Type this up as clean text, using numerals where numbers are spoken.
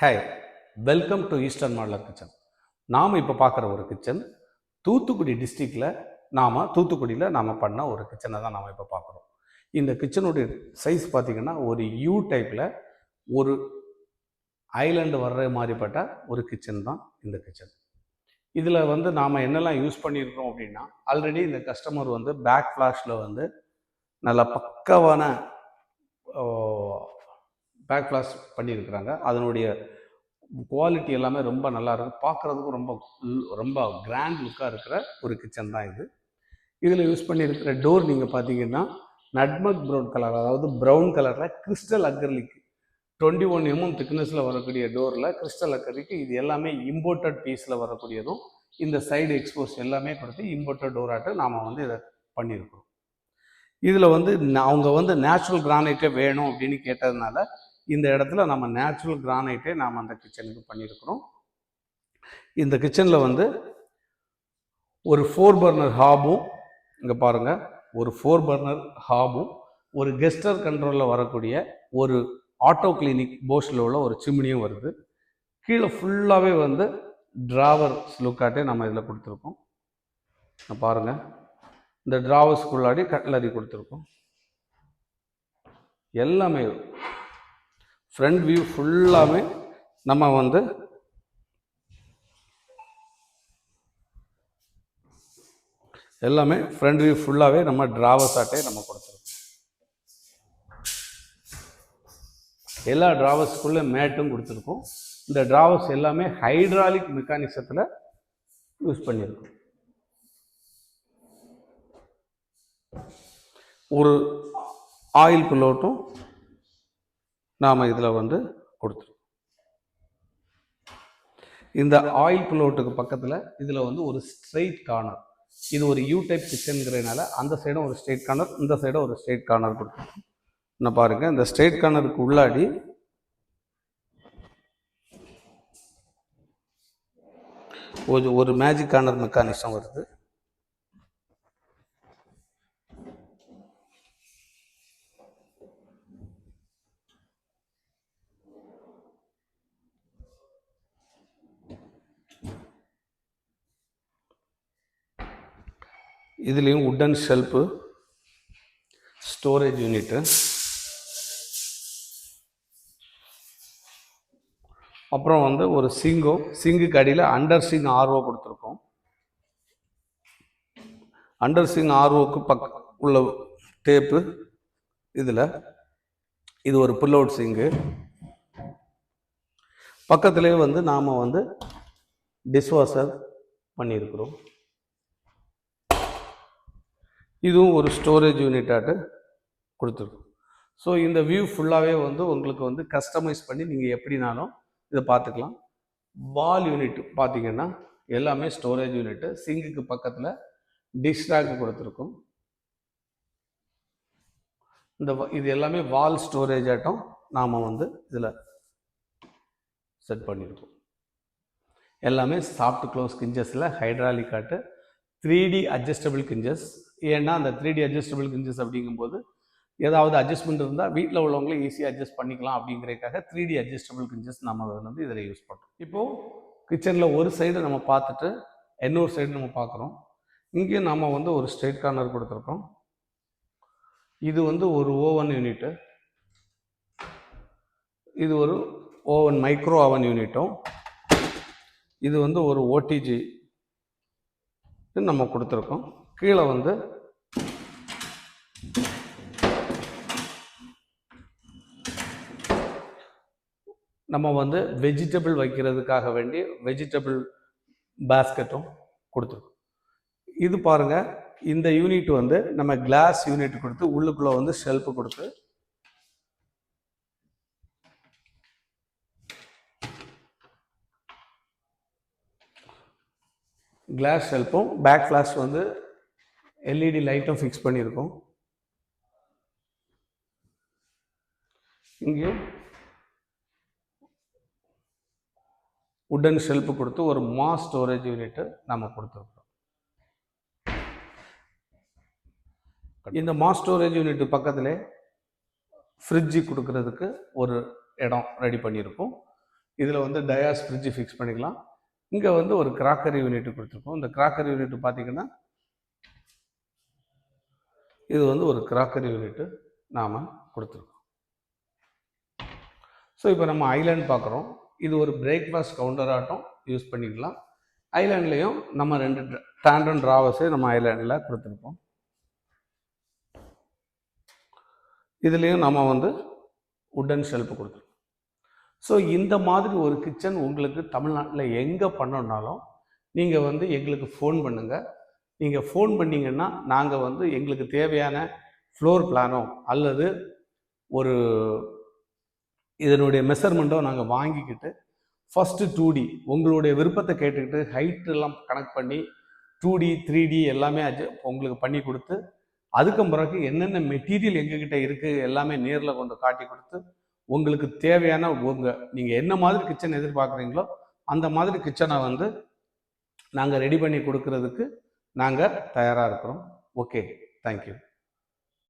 Hi, welcome to eastern modeller kitchen. நாம் இப்போ பார்க்குற ஒரு கிச்சன் தூத்துக்குடி டிஸ்ட்ரிக்டில் தூத்துக்குடியில் நாம் பண்ண ஒரு கிச்சனை தான் நாம் இப்போ பார்க்குறோம். இந்த கிச்சனுடைய சைஸ் பார்த்திங்கன்னா ஒரு யூ டைப்பில் ஒரு ஐலாண்டு வர்ற மாதிரிப்பட்ட ஒரு கிச்சன் தான் இந்த கிச்சன். இதில் நாம் என்னெல்லாம் யூஸ் பண்ணியிருக்கோம் அப்படின்னா, ஆல்ரெடி இந்த கஸ்டமர் பேக் ஃப்ளாஷில் நல்ல பக்கவான பேக் ஃப்ளாஷ் பண்ணியிருக்கிறாங்க. அதனுடைய குவாலிட்டி எல்லாமே ரொம்ப நல்லா இருக்கும். பார்க்குறதுக்கும் ரொம்ப ரொம்ப கிராண்ட் லுக்காக இருக்கிற ஒரு கிச்சன் தான் இது. இதில் யூஸ் பண்ணியிருக்கிற டோர் நீங்கள் பார்த்தீங்கன்னா நட்மக் ப்ரௌன் கலர், அதாவது ப்ரௌன் கலரில் கிறிஸ்டல் அக்ரிலிக் 21 mm திக்னஸில் வரக்கூடிய டோரில் கிறிஸ்டல் அக்ரிலிக். இது எல்லாமே இம்போர்ட்டட் பீஸில் வரக்கூடியதும், இந்த சைடு எக்ஸ்போஸ் எல்லாமே கொடுத்து இம்போர்ட்டட் டோராட்டு நாம் இதை பண்ணியிருக்கிறோம். இதில் அவங்க நேச்சுரல் கிரானைட்டே வேணும் அப்படின்னு கேட்டதுனால இந்த இடத்துல நம்ம நேச்சுரல் கிரானைட்டே நாம் அந்த கிச்சனுக்கு பண்ணியிருக்கிறோம். இந்த கிச்சனில் ஒரு 4 பர்னர் ஹாபும், இங்கே பாருங்கள், ஒரு 4 பர்னர் ஹாபும், ஒரு கெஸ்டர் கண்ட்ரோலில் வரக்கூடிய ஒரு ஆட்டோ கிளினிக் போஷில் உள்ள ஒரு சிம்னியும் வருது. கீழே ஃபுல்லாகவே டிராவர் லுக்காட்டே நம்ம இதில் கொடுத்துருக்கோம். பாருங்கள், இந்த டிராவர்ஸ்குள்ளாடி கட்லரி கொடுத்துருக்கோம். எல்லாமே ஃப்ரண்ட் வியூ ஃபுல்லாமே நம்ம எல்லாமே ஃப்ரண்ட் வியூ ஃபுல்லாகவே நம்ம டிராவர்ஸ் ஆட்டே நம்ம கொடுத்துருக்கோம். எல்லா டிராவர்ஸ்க்குள்ளே மேட்டும் கொடுத்துருக்கோம். இந்த டிராவர்ஸ் எல்லாமே ஹைட்ராலிக் மெக்கானிசத்தில் யூஸ் பண்ணியிருக்கோம். ஒரு ஆயில் புல்லோட்டும் நாம் இதில் கொடுத்துருக்கோம். இந்த ஆயில் புல்லோட்டுக்கு பக்கத்தில் இதில் ஒரு ஸ்ட்ரெயிட் கார்னர், இது ஒரு யூ டைப் கிச்சனுங்கிறதுனால அந்த சைடும் ஒரு ஸ்ட்ரெயிட் கார்னர், இந்த சைடும் ஒரு ஸ்ட்ரெயிட் கார்னர் கொடுத்துருக்கோம். என்ன பாருங்கள், இந்த ஸ்ட்ரெயிட் கார்னருக்கு உள்ளாடி ஒரு மேஜிக் கார்னர் மெக்கானிசம் வருது. இதுலேயும் உட்டன் ஷெல்ஃபு, ஸ்டோரேஜ் யூனிட்டு, அப்புறம் ஒரு சிங்குக்கு அடியில் அண்டர் சிங் ஆர்ஓ கொடுத்துருக்கோம். அண்டர் சிங் ஆர்ஓக்கு உள்ள டேப்பு இதில், இது ஒரு புல் அவுட் சிங்கு. பக்கத்துலேயே நாம் டிஷ்வாஷர் பண்ணியிருக்கிறோம். இதுவும் ஒரு ஸ்டோரேஜ் யூனிட்டாட்டு கொடுத்துருக்கோம். ஸோ இந்த வியூ ஃபுல்லாகவே உங்களுக்கு கஸ்டமைஸ் பண்ணி நீங்கள் எப்படினாலும் இதை பார்த்துக்கலாம். வால் யூனிட் பார்த்தீங்கன்னா எல்லாமே ஸ்டோரேஜ் யூனிட்டு. சிங்குக்கு பக்கத்தில் டிஷ் ரேக்கு கொடுத்துருக்கோம். இது எல்லாமே வால் ஸ்டோரேஜ் ஆட்டம் நாம் இதில் செட் பண்ணியிருக்கோம். எல்லாமே சாஃப்ட் க்ளோஸ் கிஞ்சஸில் ஹைட்ராலிக் ஆட்டு 3D அட்ஜஸ்டபிள் கிஞ்சஸ். ஏன்னா அந்த 3D அட்ஜஸ்டபிள் கிஞ்சஸ் அப்படிங்கும்போது ஏதாவது அட்ஜஸ்ட்மெண்ட் இருந்தால் வீட்டில் உள்ளவங்களே ஈஸியாக அட்ஜஸ்ட் பண்ணிக்கலாம் அப்படிங்கிறதுக்காக 3D அட்ஜஸ்டபிள் கிஞ்சஸ் நம்ம இதில் யூஸ் பண்ணுறோம். இப்போது கிச்சனில் ஒரு சைடு நம்ம பார்த்துட்டு இன்னொரு சைடு நம்ம பார்க்குறோம். இங்கேயும் நம்ம ஒரு ஸ்ட்ரெயிட் கார்னர் கொடுத்துருக்கோம். இது ஒரு ஓவன் யூனிட்டு, இது ஒரு ஓவன் மைக்ரோ ஓவன் யூனிட்டும், இது ஒரு ஓடிஜி நம்ம கொடுத்துருக்கோம். கீழே நம்ம வெஜிடபிள் வைக்கிறதுக்காக வேண்டி வெஜிடபிள் பேஸ்கெட்டும் கொடுத்துருக்கோம். இது பாருங்கள், இந்த யூனிட் நம்ம கிளாஸ் யூனிட் கொடுத்து உள்ளுக்குள்ளே ஷெல்ஃபு கொடுத்து கிளாஸ் ஷெல்ஃபும் பேக் ஃப்ளாஷ் எல்இடி லைட்டும் ஃபிக்ஸ் பண்ணியிருக்கோம். இங்கே உட்டன் ஷெல்ஃபு கொடுத்து ஒரு மாஸ் ஸ்டோரேஜ் யூனிட்டு நம்ம கொடுத்துருக்கோம். இந்த மாஸ் ஸ்டோரேஜ் யூனிட் பக்கத்தில் ஃப்ரிட்ஜு கொடுக்கறதுக்கு ஒரு இடம் ரெடி பண்ணியிருக்கோம். இதில் வந்து டயாஸ் ஃப்ரிட்ஜு ஃபிக்ஸ் பண்ணிக்கலாம். இங்கே வந்து ஒரு கிராக்கரி யூனிட் கொடுத்துருக்கோம். இந்த கிராக்கரி யூனிட் பார்த்தீங்கன்னா இது வந்து ஒரு கிராக்கரி யூனிட்டு நாம் கொடுத்துருக்கோம். ஸோ இப்போ நம்ம ஐலாண்ட் பார்க்குறோம். இது ஒரு பிரேக்ஃபாஸ்ட் கவுண்டர் ஆட்டம் யூஸ் பண்ணிக்கலாம். ஐலாண்ட்லேயும் நம்ம 2 டாண்டன் ட்ராவர்ஸே நம்ம ஐலாண்டில் கொடுத்துருக்கோம். இதுலேயும் நம்ம வந்து உட்டன் ஷெல்ஃப் கொடுத்துருக்கோம். ஸோ இந்த மாதிரி ஒரு கிச்சன் உங்களுக்கு தமிழ்நாட்டில் எங்கே பண்ணணுன்னாலும் நீங்கள் வந்து எங்களுக்கு ஃபோன் பண்ணுங்கள். நீங்கள் ஃபோன் பண்ணிங்கன்னா நாங்கள் வந்து எங்களுக்கு தேவையான ஃப்ளோர் பிளானோ அல்லது ஒரு இதனுடைய மெஷர்மெண்ட்டோ நாங்கள் வாங்கிக்கிட்டு ஃபஸ்ட்டு 2D உங்களுடைய விருப்பத்தை கேட்டுக்கிட்டு ஹைட்டெல்லாம் கனெக்ட் பண்ணி 2D 3D எல்லாமே உங்களுக்கு பண்ணி கொடுத்து அதுக்கு பிறகு என்னென்ன மெட்டீரியல் எங்ககிட்ட இருக்குது எல்லாமே நேரில் கொண்டு காட்டி கொடுத்து உங்களுக்கு தேவையான நீங்கள் என்ன மாதிரி கிச்சன் எதிர்பார்க்குறீங்களோ அந்த மாதிரி கிச்சனை வந்து நாங்கள் ரெடி பண்ணி கொடுக்கறதுக்கு நாங்கள் தயாராக இருக்கிறோம். Okay, thank you.